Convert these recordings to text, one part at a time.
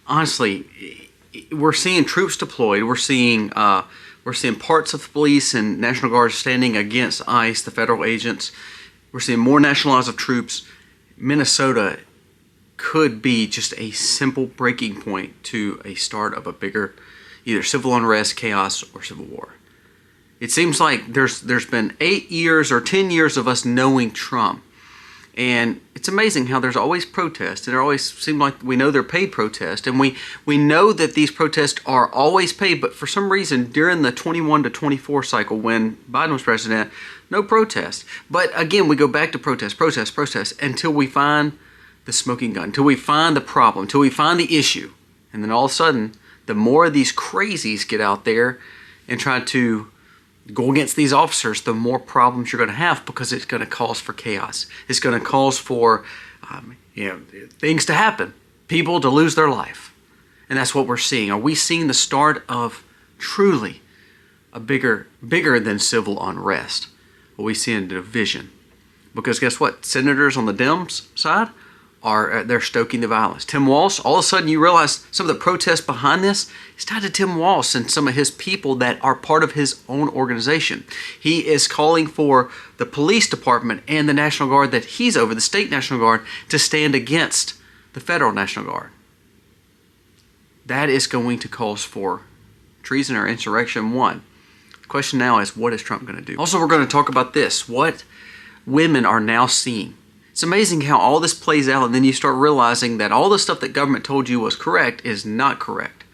honestly, we're seeing troops deployed. We're seeing parts of the police and National Guard standing against ICE, the federal agents. We're seeing more nationalized of troops. Minnesota could be just a simple breaking point to a start of a bigger either civil unrest, chaos, or civil war. It seems like there's been 8 years or 10 years of us knowing Trump. And it's amazing how there's always protests, and it always seems like we know they're paid protests, and we know that these protests are always paid, but for some reason during the 21 to 24 cycle when Biden was president, no protest. But again, we go back to protest until we find the smoking gun, until we find the problem, until we find the issue. And then all of a sudden, the more of these crazies get out there and try to go against these officers, the more problems you're going to have, because it's going to cause for chaos. It's going to cause for things to happen, people to lose their life. And that's what we're seeing. Are we seeing the start of truly a bigger than civil unrest? Are we seeing division? Because guess what? Senators on the Dems side they're stoking the violence. Tim Walz, all of a sudden you realize some of the protests behind this is tied to Tim Walz and some of his people that are part of his own organization. He is calling for the police department and the National Guard that he's over, the state National Guard, to stand against the federal National Guard. That is going to cause for treason or insurrection, one. The question now is, what is Trump going to do? Also, we're going to talk about this, what women are now seeing. It's amazing how all this plays out, and then you start realizing that all the stuff that government told you was correct is not correct.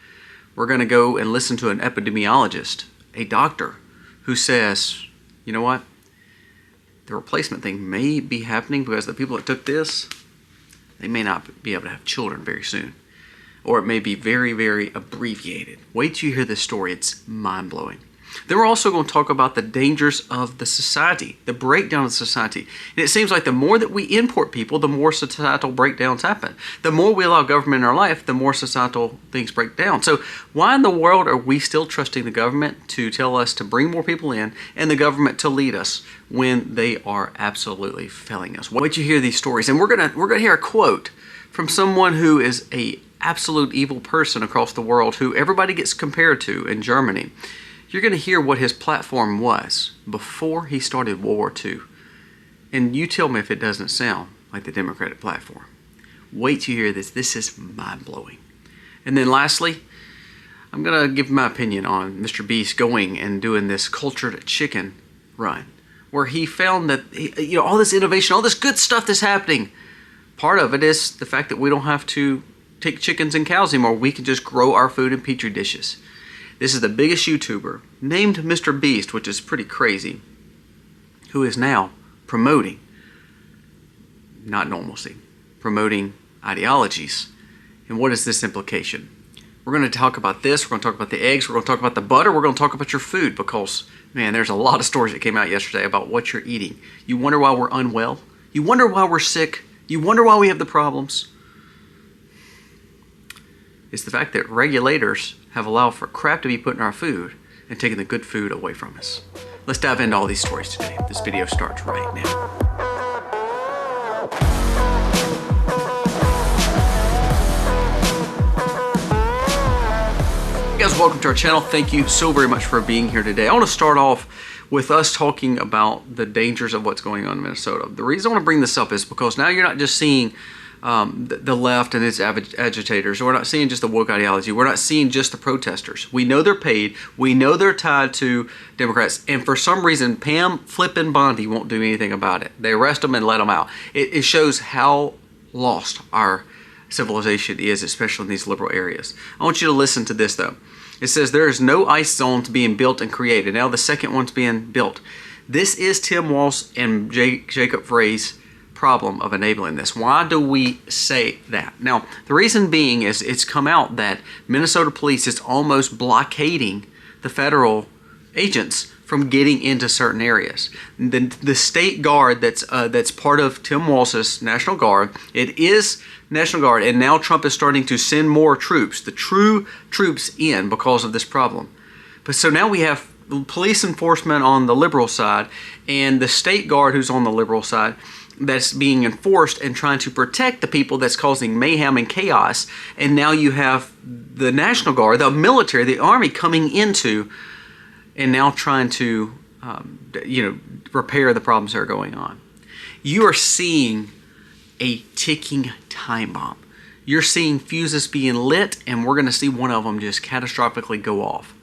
We're going to go and listen to an epidemiologist, a doctor, who says, you know what? The replacement thing may be happening because the people that took this, they may not be able to have children very soon. Or it may be very, very abbreviated. Wait till you hear this story. It's mind-blowing. Then we're also going to talk about the dangers of the society, the breakdown of society. And it seems like the more that we import people, the more societal breakdowns happen. The more we allow government in our life, the more societal things break down. So why in the world are we still trusting the government to tell us to bring more people in and the government to lead us when they are absolutely failing us? Wait till you hear these stories. And we're gonna hear a quote from someone who is a absolute evil person across the world who everybody gets compared to in Germany. You're going to hear what his platform was before he started World War II. And you tell me if it doesn't sound like the Democratic platform. Wait till you hear this. This is mind-blowing. And then lastly, I'm going to give my opinion on Mr. Beast going and doing this cultured chicken run, where he found that all this innovation, all this good stuff that's happening, part of it is the fact that we don't have to take chickens and cows anymore. We can just grow our food in petri dishes. This is the biggest YouTuber, named Mr. Beast, which is pretty crazy, who is now promoting, not normalcy, promoting ideologies. And what is this implication? We're going to talk about this. We're going to talk about the eggs. We're going to talk about the butter. We're going to talk about your food because, man, there's a lot of stories that came out yesterday about what you're eating. You wonder why we're unwell. You wonder why we're sick. You wonder why we have the problems. It's the fact that regulators have allowed for crap to be put in our food and taking the good food away from us. Let's dive into all these stories today. This video starts right now. Hey guys, welcome to our channel. Thank you so very much for being here today. I want to start off with us talking about the dangers of what's going on in Minnesota. The reason I want to bring this up is because now you're not just seeing the left and its agitators. We're not seeing just the woke ideology. We're not seeing just the protesters. We know they're paid. We know they're tied to Democrats. And for some reason, Pam flippin' Bondi won't do anything about it. They arrest them and let them out. It shows how lost our civilization is, especially in these liberal areas. I want you to listen to this, though. It says there is no ICE zones being built and created. Now the second one's being built. This is Tim Walz and Jacob Frey's problem of enabling this. Why do we say that? Now, the reason being is it's come out that Minnesota police is almost blockading the federal agents from getting into certain areas. The state guard that's part of Tim Walz's National Guard, it is National Guard, and now Trump is starting to send more troops, the true troops, in because of this problem. But so now we have police enforcement on the liberal side and the state guard who's on the liberal side. that's being enforced and trying to protect the people that's causing mayhem and chaos. And now you have the National Guard, the military, the Army coming into and now trying to, repair the problems that are going on. You are seeing a ticking time bomb. You're seeing fuses being lit, and we're going to see one of them just catastrophically go off.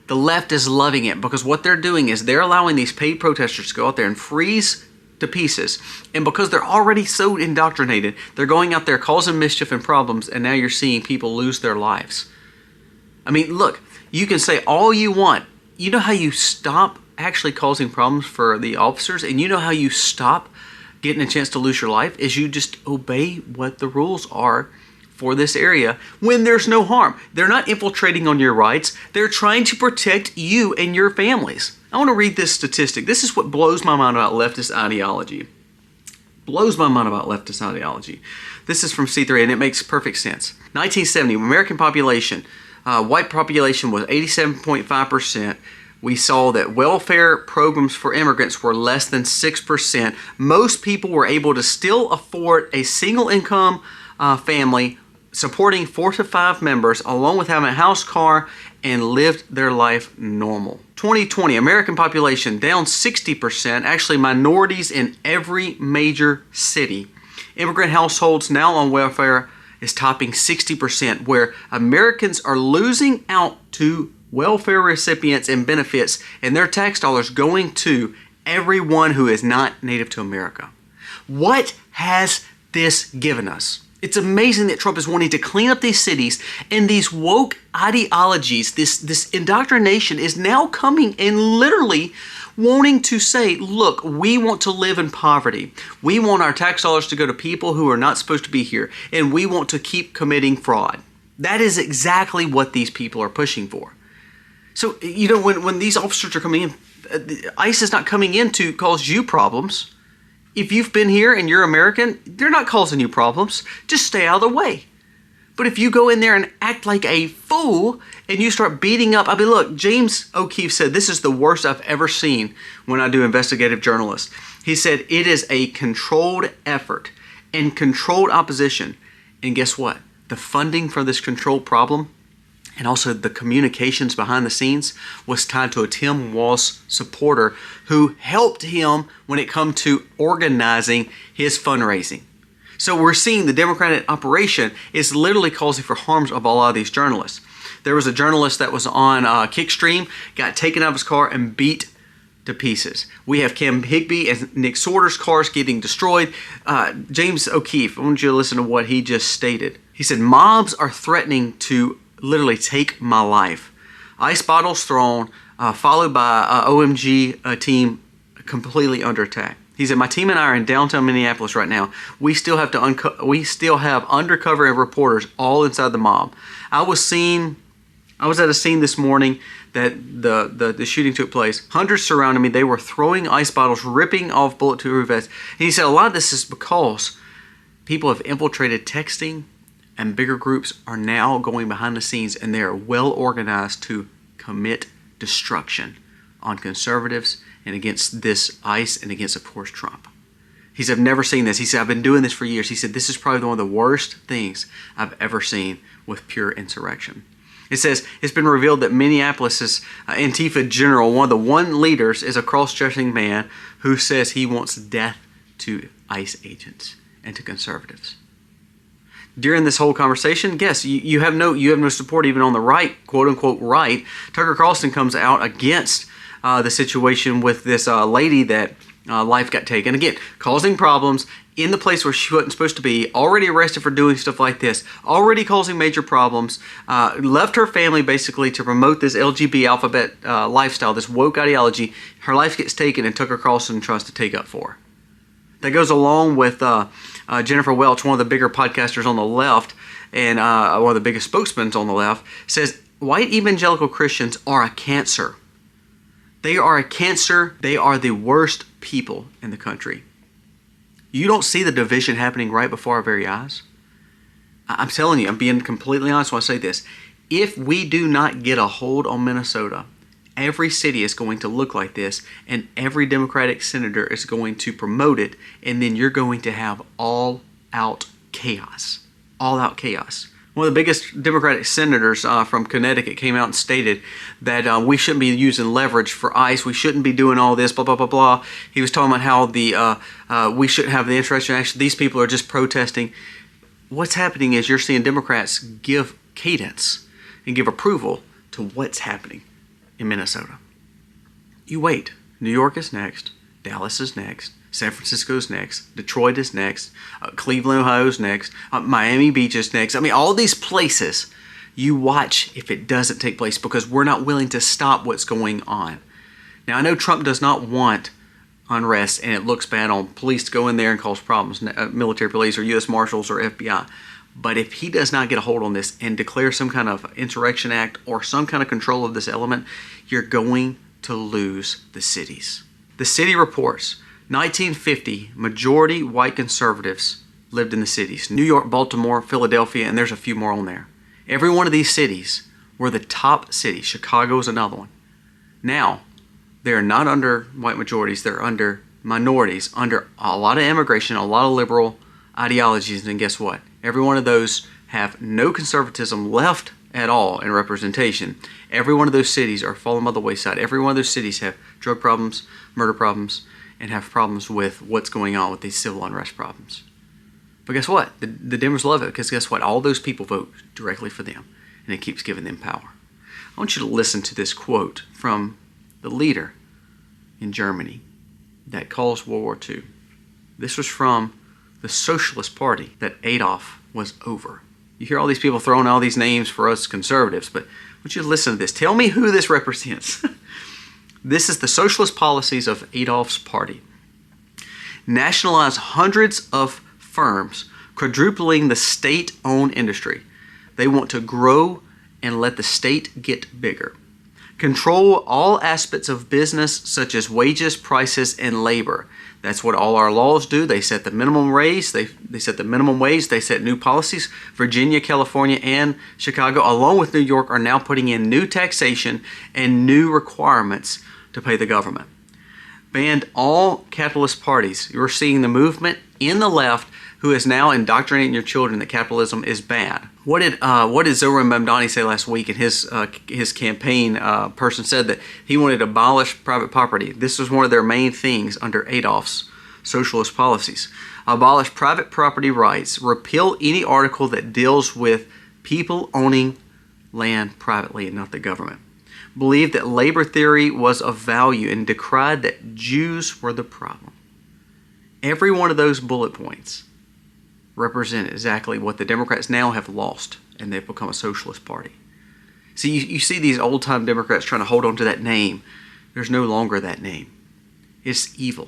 The left is loving it because what they're doing is they're allowing these paid protesters to go out there and freeze to pieces. And because they're already so indoctrinated, they're going out there causing mischief and problems, and now you're seeing people lose their lives. I mean, look, you can say all you want. You know how you stop actually causing problems for the officers, and you know how you stop getting a chance to lose your life is you just obey what the rules are for this area when there's no harm. They're not infiltrating on your rights. They're trying to protect you and your families. I want to read this statistic. This is what blows my mind about leftist ideology. Blows my mind about leftist ideology. This is from C3, and it makes perfect sense. 1970, American population, white population was 87.5%. We saw that welfare programs for immigrants were less than 6%. Most people were able to still afford a single income family supporting 4 to 5 members along with having a house, car, and lived their life normal. 2020, American population down 60%, actually minorities in every major city. Immigrant households now on welfare is topping 60%, where Americans are losing out to welfare recipients and benefits, and their tax dollars going to everyone who is not native to America. What has this given us? It's amazing that Trump is wanting to clean up these cities, and these woke ideologies, this indoctrination is now coming and literally wanting to say, look, we want to live in poverty. We want our tax dollars to go to people who are not supposed to be here, and we want to keep committing fraud. That is exactly what these people are pushing for. So, when these officers are coming in, ICE is not coming in to cause you problems. If you've been here and you're American, they're not causing you problems. Just stay out of the way. But if you go in there and act like a fool and you start beating up, look, James O'Keefe said, this is the worst I've ever seen when I do investigative journalism. He said, it is a controlled effort and controlled opposition. And guess what? The funding for this controlled problem and also the communications behind the scenes was tied to a Tim Walz supporter who helped him when it come to organizing his fundraising. So we're seeing the Democratic operation is literally causing for harms of a lot of these journalists. There was a journalist that was on Kickstream, got taken out of his car and beat to pieces. We have Kim Higby and Nick Sorter's cars getting destroyed. James O'Keefe, I want you to listen to what he just stated. He said, mobs are threatening to literally take my life. Ice bottles thrown, followed by OMG team completely under attack. He said, my team and I are in downtown Minneapolis right now. We still have undercover reporters all inside the mob. I was at a scene this morning that the shooting took place. Hundreds surrounded me. They were throwing ice bottles, ripping off bulletproof vests. And he said a lot of this is because people have infiltrated texting, and bigger groups are now going behind the scenes, and they are well organized to commit destruction on conservatives and against this ICE and against, of course, Trump. He said, I've never seen this. He said, I've been doing this for years. He said, this is probably one of the worst things I've ever seen with pure insurrection. It says, it's been revealed that Minneapolis' Antifa general, one of the leaders, is a cross-dressing man who says he wants death to ICE agents and to conservatives. During this whole conversation, yes, you have no support even on the right, quote unquote right. Tucker Carlson comes out against the situation with this lady that life got taken. Again, causing problems in the place where she wasn't supposed to be, already arrested for doing stuff like this, already causing major problems, left her family basically to promote this LGBT alphabet lifestyle, this woke ideology. Her life gets taken and Tucker Carlson tries to take up for her. That goes along with Jennifer Welch, one of the bigger podcasters on the left and one of the biggest spokesmen on the left, says white evangelical Christians are a cancer. They are a cancer. They are the worst people in the country. You don't see the division happening right before our very eyes? I'm telling you, I'm being completely honest when I say this. If we do not get a hold on Minnesota Every city is going to look like this, and every Democratic senator is going to promote it, and then you're going to have all-out chaos. All-out chaos. One of the biggest Democratic senators from Connecticut came out and stated that we shouldn't be using leverage for ICE. We shouldn't be doing all this, blah, blah, blah, blah. He was talking about how we shouldn't have the insurrection action. These people are just protesting. What's happening is you're seeing Democrats give cadence and give approval to what's happening in Minnesota. You wait. New York is next. Dallas is next. San Francisco is next. Detroit is next. Cleveland, Ohio is next. Miami Beach is next. I mean, all these places, you watch if it doesn't take place because we're not willing to stop what's going on. Now, I know Trump does not want unrest, and it looks bad on police to go in there and cause problems, military police or U.S. Marshals or FBI. But if he does not get a hold on this and declare some kind of insurrection act or some kind of control of this element, you're going to lose the cities. The city reports 1950, majority white conservatives lived in the cities. New York, Baltimore, Philadelphia, and there's a few more on there. Every one of these cities were the top cities. Chicago is another one. Now, they're not under white majorities. They're under minorities, under a lot of immigration, a lot of liberal ideologies. And guess what? Every one of those have no conservatism left at all in representation. Every one of those cities are falling by the wayside. Every one of those cities have drug problems, murder problems, and have problems with what's going on with these civil unrest problems. But guess what? The Dems love it because guess what? All those people vote directly for them, and it keeps giving them power. I want you to listen to this quote from the leader in Germany that caused World War II. This was from the Socialist Party that Adolf was over. You hear all these people throwing all these names for us conservatives, but I want you to listen to this. Tell me who this represents. This is the socialist policies of Adolf's party. Nationalize hundreds of firms, quadrupling the state-owned industry. They want to grow and let the state get bigger. Control all aspects of business such as wages, prices, and labor. That's what all our laws do. They set the minimum wage. They set the minimum wage. They set new policies. Virginia, California, and Chicago, along with New York, are now putting in new taxation and new requirements to pay the government. Banned all capitalist parties. You're seeing the movement in the left who is now indoctrinating your children that capitalism is bad. What did Zoran Mamdani say last week? In his campaign person said that he wanted to abolish private property. This was one of their main things under Adolf's socialist policies. Abolish private property rights. Repeal any article that deals with people owning land privately and not the government. Believed that labor theory was of value and decried that Jews were the problem. Every one of those bullet points represent exactly what the Democrats now have lost, and they've become a socialist party. See, you see these old-time Democrats trying to hold on to that name. There's no longer that name. It's evil.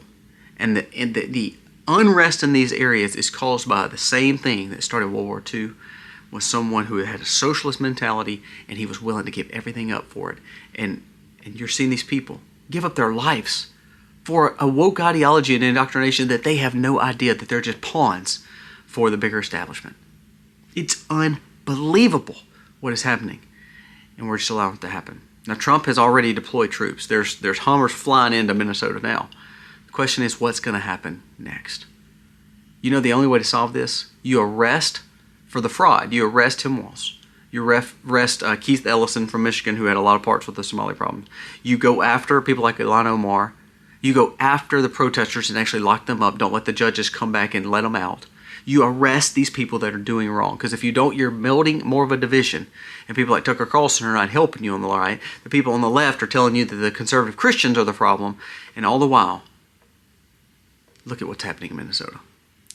And the unrest in these areas is caused by the same thing that started World War II, was someone who had a socialist mentality, and he was willing to give everything up for it. And you're seeing these people give up their lives for a woke ideology and indoctrination that they have no idea that they're just pawns for the bigger establishment. It's unbelievable what is happening, and we're just allowing it to happen. Now, Trump has already deployed troops. There's Hummers flying into Minnesota now. The question is, what's going to happen next? You know the only way to solve this? You arrest for the fraud. You arrest Tim Walz. You arrest Keith Ellison from Michigan, who had a lot of parts with the Somali problem. You go after people like Ilhan Omar. You go after the protesters and actually lock them up. Don't let the judges come back and let them out. You arrest these people that are doing wrong. Because if you don't, you're building more of a division. And people like Tucker Carlson are not helping you on the right. The people on the left are telling you that the conservative Christians are the problem. And all the while, look at what's happening in Minnesota.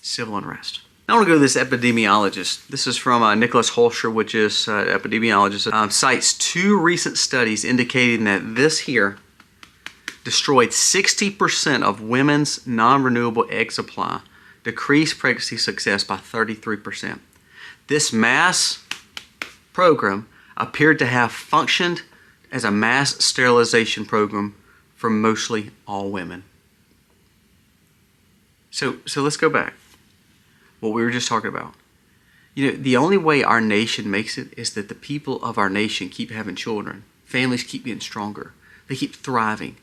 Civil unrest. Now I want to go to this epidemiologist. This is from Nicholas Holscher, which is an epidemiologist. Cites 2 recent studies indicating that this here destroyed 60% of women's non-renewable egg supply, decreased pregnancy success by 33%. This mass program appeared to have functioned as a mass sterilization program for mostly all women. So let's go back. What we were just talking about. You know, the only way our nation makes it is that the people of our nation keep having children. Families keep getting stronger. They keep thriving.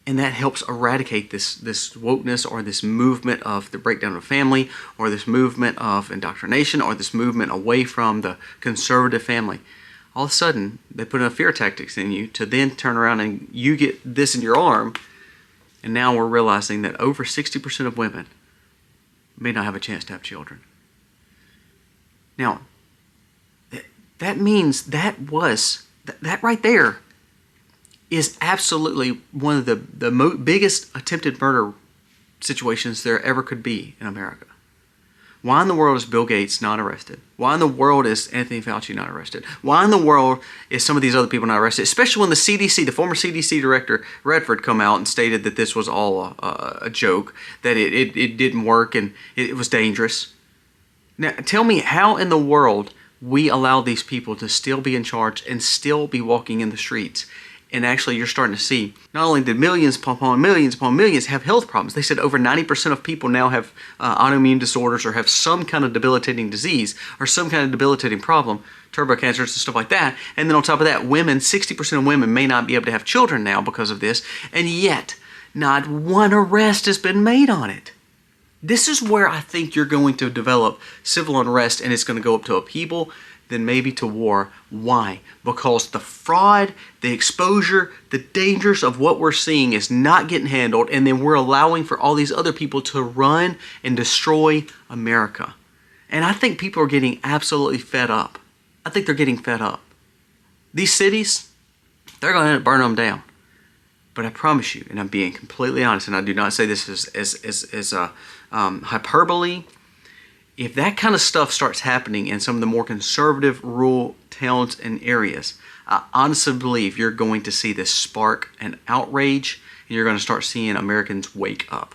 And that helps eradicate this wokeness or this movement of the breakdown of family or this movement of indoctrination or this movement away from the conservative family. All of a sudden, they put enough fear tactics in you to then turn around and you get this in your arm. And now we're realizing that over 60% of women may not have a chance to have children. Now, that means that right there is absolutely one of the biggest attempted murder situations there ever could be in America. Why in the world is Bill Gates not arrested? Why in the world is Anthony Fauci not arrested? Why in the world is some of these other people not arrested? Especially when the CDC, the former CDC director, Redford, come out and stated that this was all a joke, that it didn't work and it was dangerous. Now, tell me how in the world we allow these people to still be in charge and still be walking in the streets. And actually, you're starting to see, not only did millions upon millions have health problems, they said over 90% of people now have autoimmune disorders or have some kind of debilitating disease or some kind of debilitating problem, turbo cancers and stuff like that. And then on top of that, 60% of women may not be able to have children now because of this. And yet, not one arrest has been made on it. This is where I think you're going to develop civil unrest, and it's going to go up to upheaval, then maybe to war. Why? Because the fraud, the exposure, the dangers of what we're seeing is not getting handled, and then we're allowing for all these other people to run and destroy America. And I think people are getting absolutely fed up. I think they're getting fed up. These cities, they're going to end up burning them down. But I promise you, and I'm being completely honest, and I do not say this as hyperbole, if that kind of stuff starts happening in some of the more conservative rural towns and areas, I honestly believe you're going to see this spark an outrage, and you're going to start seeing Americans wake up.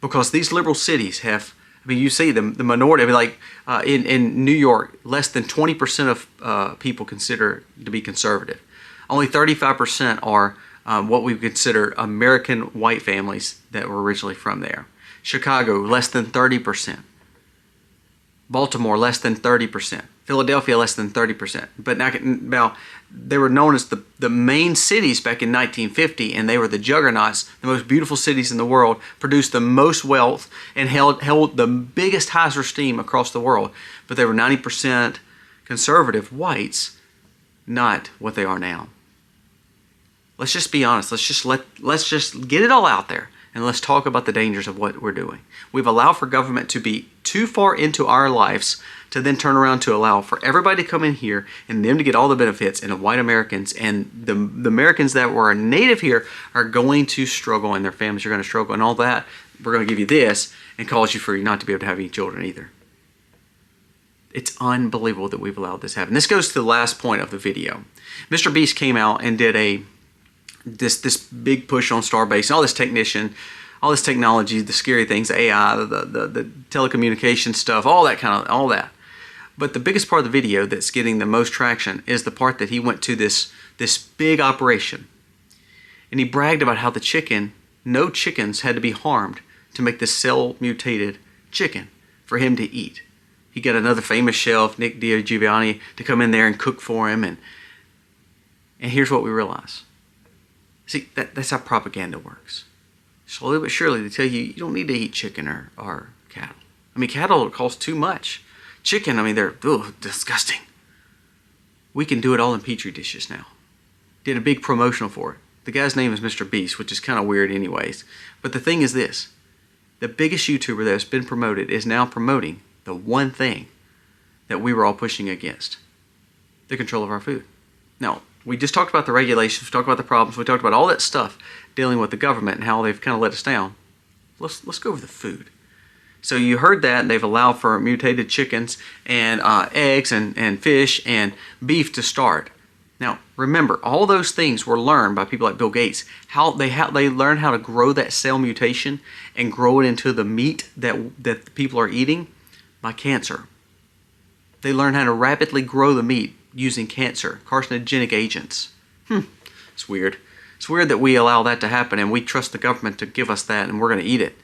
Because these liberal cities have, I mean, you see the minority, I mean, like in New York, less than 20% of people consider to be conservative. Only 35% are what we consider American white families that were originally from there. Chicago, less than 30%. Baltimore, less than 30%. Philadelphia, less than 30%. But now they were known as the main cities back in 1950, and they were the juggernauts, the most beautiful cities in the world, produced the most wealth, and held the biggest highest esteem across the world. But they were 90% conservative whites, not what they are now. Let's just be honest. Let's just get it all out there. And let's talk about the dangers of what we're doing. We've allowed for government to be too far into our lives to then turn around to allow for everybody to come in here and them to get all the benefits, and the white Americans and the Americans that were native here are going to struggle, and their families are going to struggle, and all that. We're going to give you this and cause you for you not to be able to have any children either. It's unbelievable that we've allowed this to happen. This goes to the last point of the video. Mr. Beast came out and did this big push on Starbase, all this technology, the scary things, the AI, the telecommunication stuff, all that. But the biggest part of the video that's getting the most traction is the part that he went to this big operation, and he bragged about how no chickens had to be harmed to make this cell mutated chicken for him to eat. He got another famous chef, Nick DiGiovanni, to come in there and cook for him, and here's what we realize. See, that's how propaganda works. Slowly but surely they tell you don't need to eat chicken or cattle. I mean, cattle cost too much. Chicken, I mean, they're disgusting. We can do it all in Petri dishes now. Did a big promotional for it. The guy's name is Mr. Beast, which is kind of weird anyways. But the thing is this. The biggest YouTuber that's been promoted is now promoting the one thing that we were all pushing against. The control of our food. Now, we just talked about the regulations, we talked about the problems, we talked about all that stuff dealing with the government and how they've kind of let us down. Let's go over the food. So you heard that they've allowed for mutated chickens and eggs and fish and beef to start. Now, remember, all those things were learned by people like Bill Gates. They learned how to grow that cell mutation and grow it into the meat that the people are eating by cancer. They learned how to rapidly grow the meat using carcinogenic agents. It's weird. It's weird that we allow that to happen and we trust the government to give us that and we're going to eat it.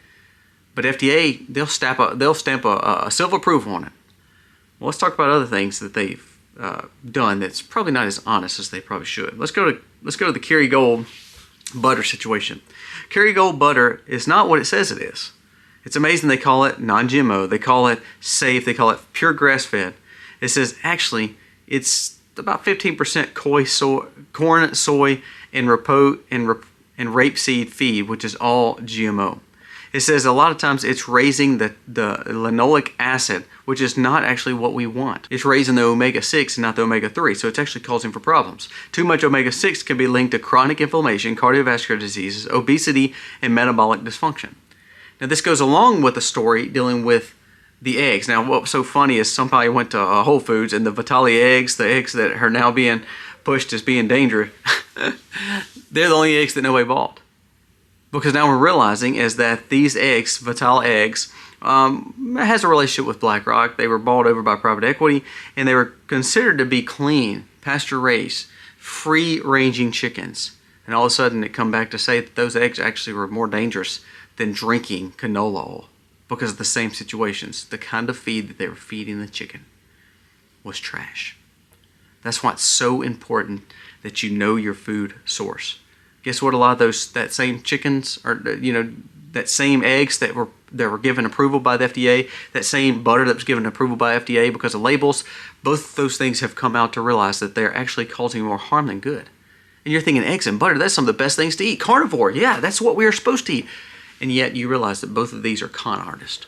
But FDA, they'll stamp a seal of approval on it. Well, let's talk about other things that they've done that's probably not as honest as they probably should. Let's go to the Kerrygold butter situation. Kerrygold butter is not what it says it is. It's amazing they call it non-GMO. They call it safe. They call it pure grass-fed. It says actually it's about 15% corn, soy, and rapeseed feed, which is all GMO. It says a lot of times it's raising the linoleic acid, which is not actually what we want. It's raising the omega-6 and not the omega-3, so it's actually causing for problems. Too much omega-6 can be linked to chronic inflammation, cardiovascular diseases, obesity, and metabolic dysfunction. Now this goes along with the story dealing with the eggs. Now what's so funny is somebody went to Whole Foods and the Vitale eggs, the eggs that are now being pushed as being dangerous, they're the only eggs that nobody bought. Because now we're realizing is that these eggs, Vitale eggs, has a relationship with BlackRock. They were bought over by private equity, and they were considered to be clean, pasture-raised, free-ranging chickens. And all of a sudden, it come back to say that those eggs actually were more dangerous than drinking canola oil because of the same situations. The kind of feed that they were feeding the chicken was trash. That's why it's so important that you know your food source. Guess what? A lot of that same chickens, or that same eggs that were given approval by the FDA, that same butter that was given approval by FDA because of labels, both those things have come out to realize that they're actually causing more harm than good. And you're thinking eggs and butter, that's some of the best things to eat. Carnivore, yeah, that's what we are supposed to eat. And yet you realize that both of these are con artists.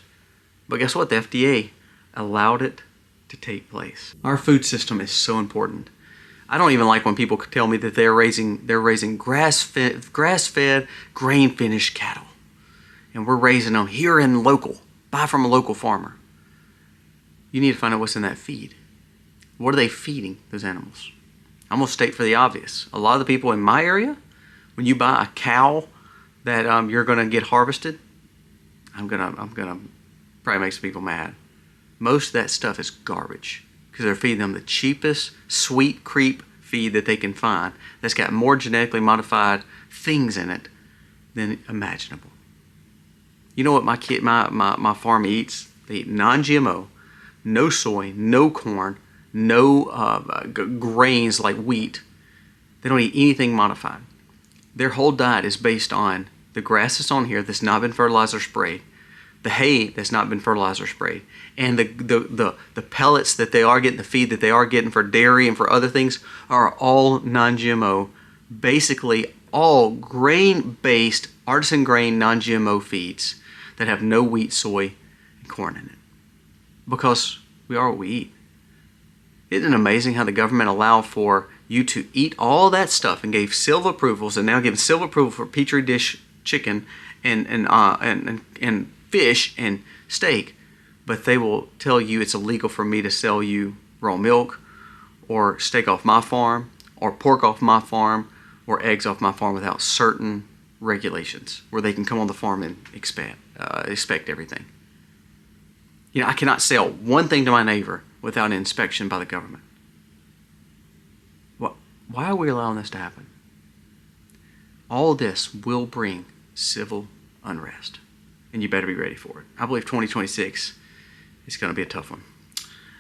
But guess what? The FDA allowed it to take place. Our food system is so important. I don't even like when people tell me that they're raising grass-fed, grain-finished cattle. And we're raising them here in local. Buy from a local farmer. You need to find out what's in that feed. What are they feeding those animals? I'm going to state for the obvious. A lot of the people in my area, when you buy a cow that you're going to get harvested, I'm gonna probably make some people mad. Most of that stuff is garbage because they're feeding them the cheapest sweet creep feed that they can find that's got more genetically modified things in it than imaginable. You know what my farm eats? They eat non-GMO, no soy, no corn, no grains like wheat. They don't eat anything modified. Their whole diet is based on the grass that's on here that's not been fertilizer sprayed, the hay that's not been fertilizer sprayed, and the pellets that they are getting, the feed that they are getting for dairy and for other things are all non-GMO, basically all grain-based, artisan grain, non-GMO feeds that have no wheat, soy, and corn in it. Because we are what we eat. Isn't it amazing how the government allowed for you to eat all that stuff and gave seal approvals, and now giving seal approval for petri dish chicken and fish and steak, but they will tell you it's illegal for me to sell you raw milk or steak off my farm or pork off my farm or eggs off my farm without certain regulations where they can come on the farm and inspect everything. You know, I cannot sell one thing to my neighbor without an inspection by the government. Why are we allowing this to happen? All of this will bring civil unrest, and you better be ready for it. I believe 2026 is going to be a tough one.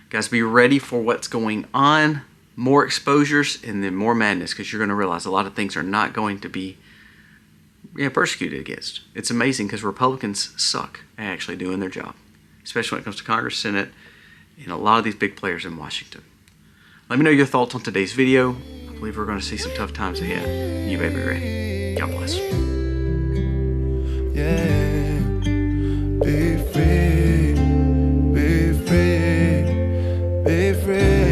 Guys, be ready for what's going on, more exposures, and then more madness, because you're going to realize a lot of things are not going to be persecuted against. It's amazing because Republicans suck at actually doing their job, especially when it comes to Congress, Senate, and a lot of these big players in Washington. Let me know your thoughts on today's video. I believe we're going to see some tough times ahead. You better be ready. God bless. Yeah, be free, be free, be free.